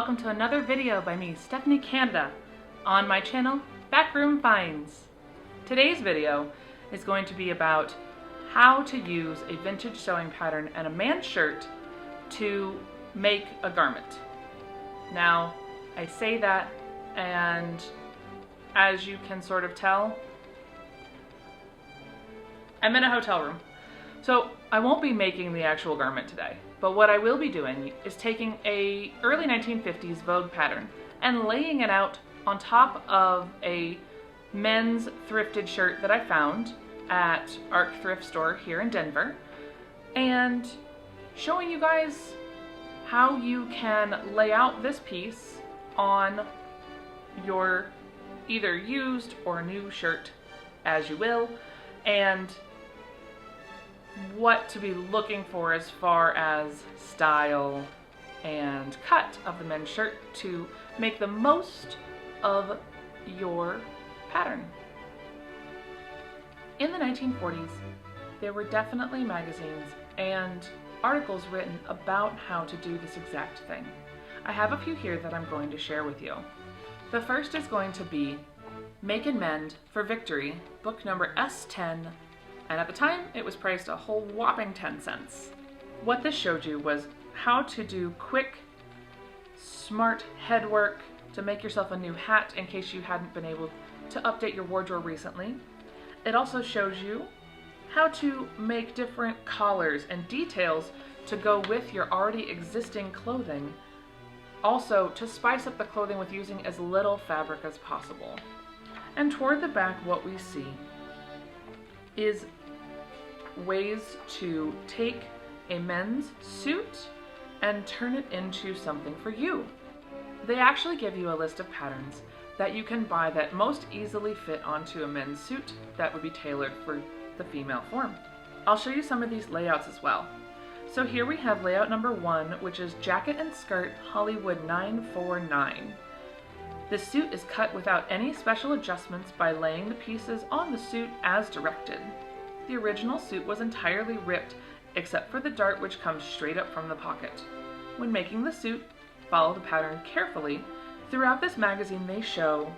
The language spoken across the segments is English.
welcome to another video by me, Stephanie Canada, on my channel, Backroom Finds. Today's video is going to be about how to use a vintage sewing pattern and a man's shirt to make a garment. Now, I say that, and as you can sort of tell, I'm in a hotel room. So I won't be making the actual garment today, but what I will be doing is taking a early 1950s Vogue pattern and laying it out on top of a men's thrifted shirt that I found at Arc Thrift store here in Denver, and showing you guys how you can lay out this piece on your either used or new shirt, as you will, and what to be looking for as far as style and cut of the men's shirt to make the most of your pattern. In the 1940s, there were definitely magazines and articles written about how to do this exact thing. I have a few here that I'm going to share with you. The first is going to be Make and Mend for Victory, book number S10, and at the time it was priced a whole whopping 10 cents. What this showed you was how to do quick, smart head work to make yourself a new hat in case you hadn't been able to update your wardrobe recently. It also shows you how to make different collars and details to go with your already existing clothing. Also, to spice up the clothing with using as little fabric as possible. And toward the back, what we see is ways to take a men's suit and turn it into something for you. They actually give you a list of patterns that you can buy that most easily fit onto a men's suit that would be tailored for the female form. I'll show you some of these layouts as well. So here we have layout number 1, which is Jacket and Skirt Hollywood 949. The suit is cut without any special adjustments by laying the pieces on the suit as directed. The original suit was entirely ripped except for the dart which comes straight up from the pocket. When making the suit, follow the pattern carefully. Throughout this magazine they show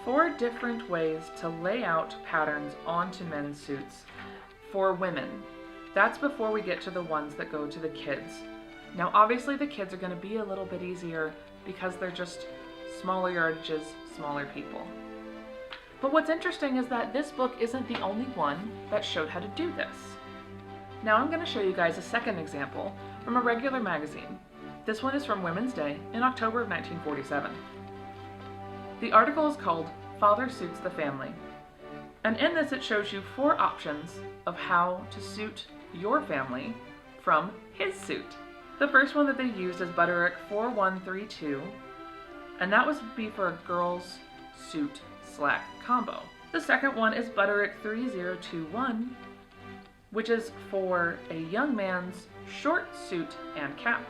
4 different ways to lay out patterns onto men's suits for women. That's before we get to the ones that go to the kids. Now obviously the kids are going to be a little bit easier because they're just smaller yardages, smaller people. But what's interesting is that this book isn't the only one that showed how to do this. Now I'm going to show you guys a second example from a regular magazine. This one is from Women's Day in October of 1947. The article is called Father Suits the Family. And in this it shows you 4 options of how to suit your family from his suit. The first one that they used is Butterick 4132, and that would be for a girl's suit slack combo. The second one is Butterick 3021, which is for a young man's short suit and cap.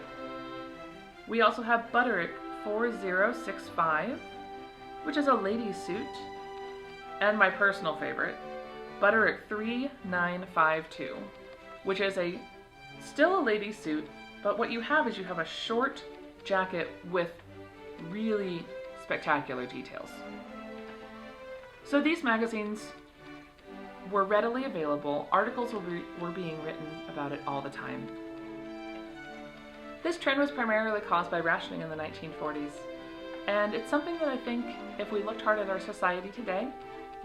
We also have Butterick 4065, which is a lady's suit, and my personal favorite, Butterick 3952, which is still a lady's suit, but what you have is you have a short jacket with really spectacular details. So these magazines were readily available. Articles were being written about it all the time. This trend was primarily caused by rationing in the 1940s, and it's something that I think if we looked hard at our society today,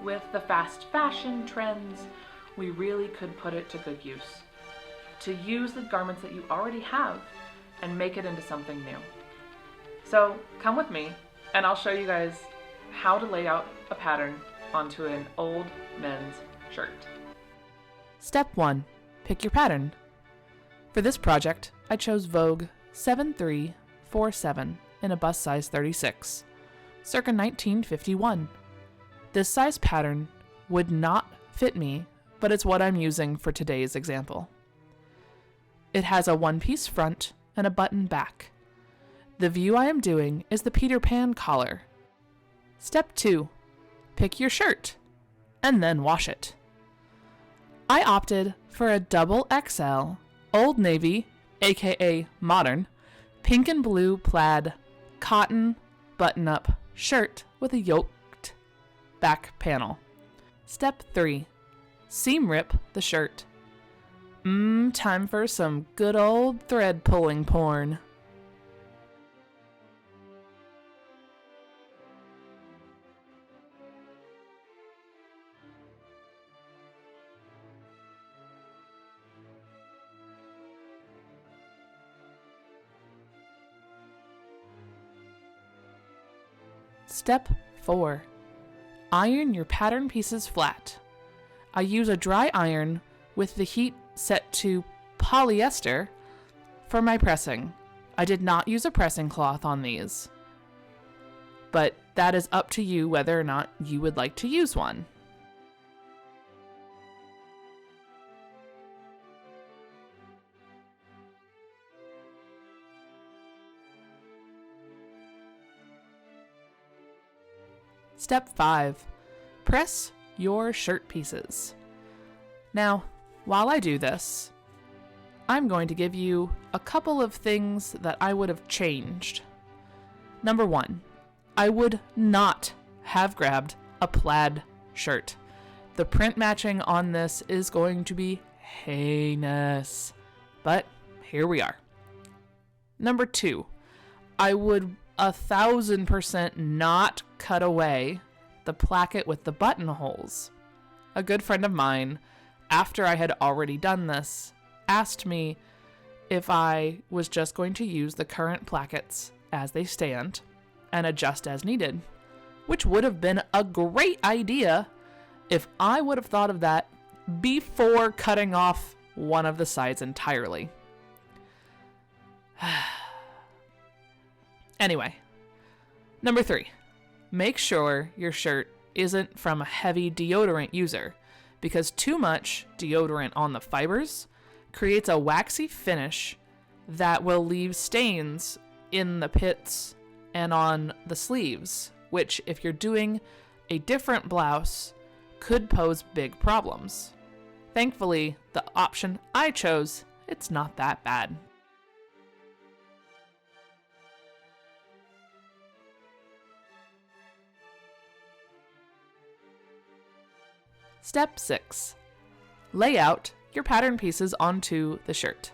with the fast fashion trends, we really could put it to good use. To use the garments that you already have and make it into something new. So come with me and I'll show you guys how to lay out a pattern onto an old men's shirt. Step 1. Pick your pattern. For this project, I chose Vogue 7347 in a bust size 36, circa 1951. This size pattern would not fit me, but it's what I'm using for today's example. It has a one-piece front and a button back. The view I am doing is the Peter Pan collar. Step 2. Pick your shirt, and then wash it. I opted for a double XL Old Navy, aka modern, pink and blue plaid cotton button-up shirt with a yoked back panel. Step 3. Seam rip the shirt. Time for some good old thread pulling porn. Step 4. Iron your pattern pieces flat. I use a dry iron with the heat set to polyester for my pressing. I did not use a pressing cloth on these, but that is up to you whether or not you would like to use one. Step 5. Press your shirt pieces. Now, while I do this, I'm going to give you a couple of things that I would have changed. Number 1, I would not have grabbed a plaid shirt. The print matching on this is going to be heinous, but here we are. Number 2, I would 1,000% not cut away the placket with the buttonholes. A good friend of mine, after I had already done this, asked me if I was just going to use the current plackets as they stand and adjust as needed, which would have been a great idea if I would have thought of that before cutting off one of the sides entirely. Anyway, number 3, make sure your shirt isn't from a heavy deodorant user, because too much deodorant on the fibers creates a waxy finish that will leave stains in the pits and on the sleeves, which, if you're doing a different blouse, could pose big problems. Thankfully, the option I chose, it's not that bad. Step 6. Lay out your pattern pieces onto the shirt.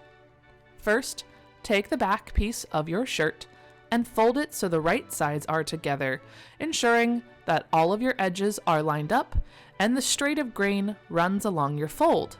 First, take the back piece of your shirt and fold it so the right sides are together, ensuring that all of your edges are lined up and the straight of grain runs along your fold.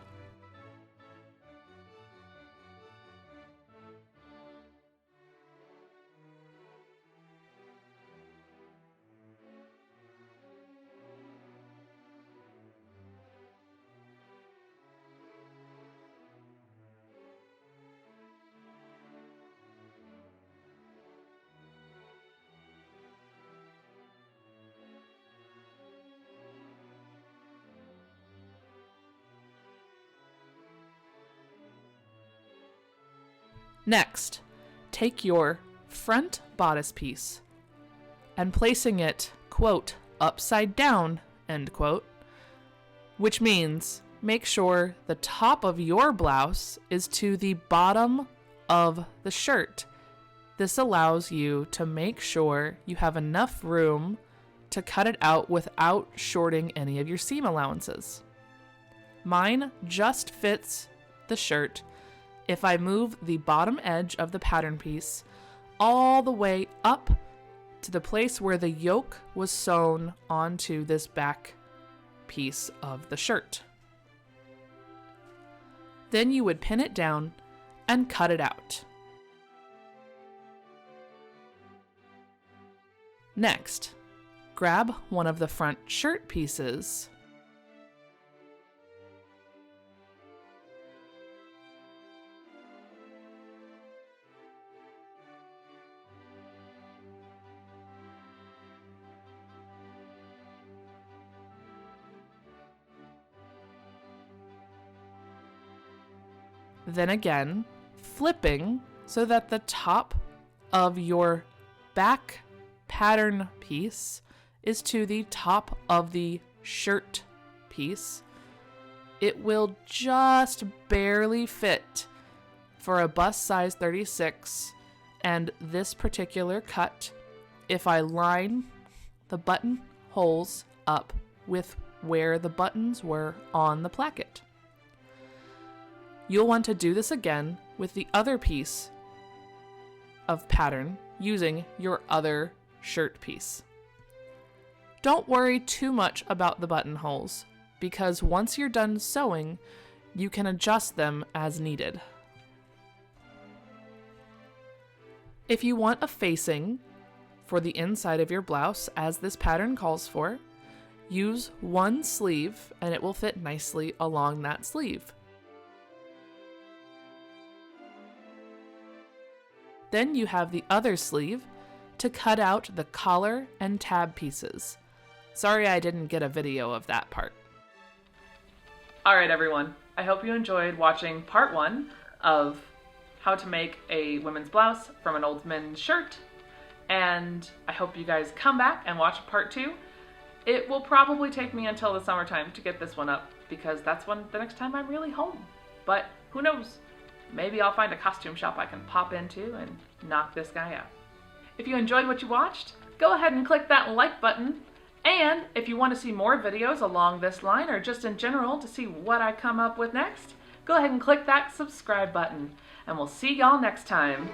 Next, take your front bodice piece and placing it, quote, upside down, end quote, which means make sure the top of your blouse is to the bottom of the shirt. This allows you to make sure you have enough room to cut it out without shorting any of your seam allowances. Mine just fits the shirt if I move the bottom edge of the pattern piece all the way up to the place where the yoke was sewn onto this back piece of the shirt. Then you would pin it down and cut it out. Next, grab one of the front shirt pieces . Then again, flipping so that the top of your back pattern piece is to the top of the shirt piece. It will just barely fit for a bust size 36, and this particular cut if I line the button holes up with where the buttons were on the placket. You'll want to do this again with the other piece of pattern using your other shirt piece. Don't worry too much about the buttonholes, because once you're done sewing, you can adjust them as needed. If you want a facing for the inside of your blouse, as this pattern calls for, use one sleeve and it will fit nicely along that sleeve. Then you have the other sleeve to cut out the collar and tab pieces. Sorry I didn't get a video of that part. Alright everyone, I hope you enjoyed watching part 1 of how to make a women's blouse from an old men's shirt, and I hope you guys come back and watch part 2. It will probably take me until the summertime to get this one up, because that's when the next time I'm really home. But who knows? Maybe I'll find a costume shop I can pop into and knock this guy out. If you enjoyed what you watched, go ahead and click that like button. And if you want to see more videos along this line, or just in general to see what I come up with next, go ahead and click that subscribe button. And we'll see y'all next time.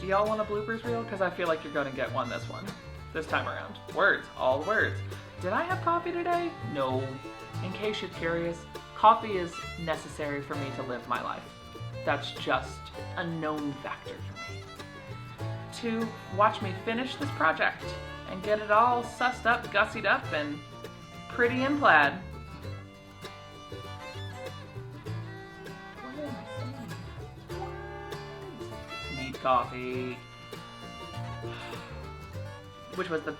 Do y'all want a bloopers reel? Because I feel like you're going to get one this time around. Words, all the words. Did I have coffee today? No. In case you're curious, coffee is necessary for me to live my life. That's just a known factor for me. To watch me finish this project and get it all sussed up, gussied up, and pretty in plaid. Need coffee. Which was the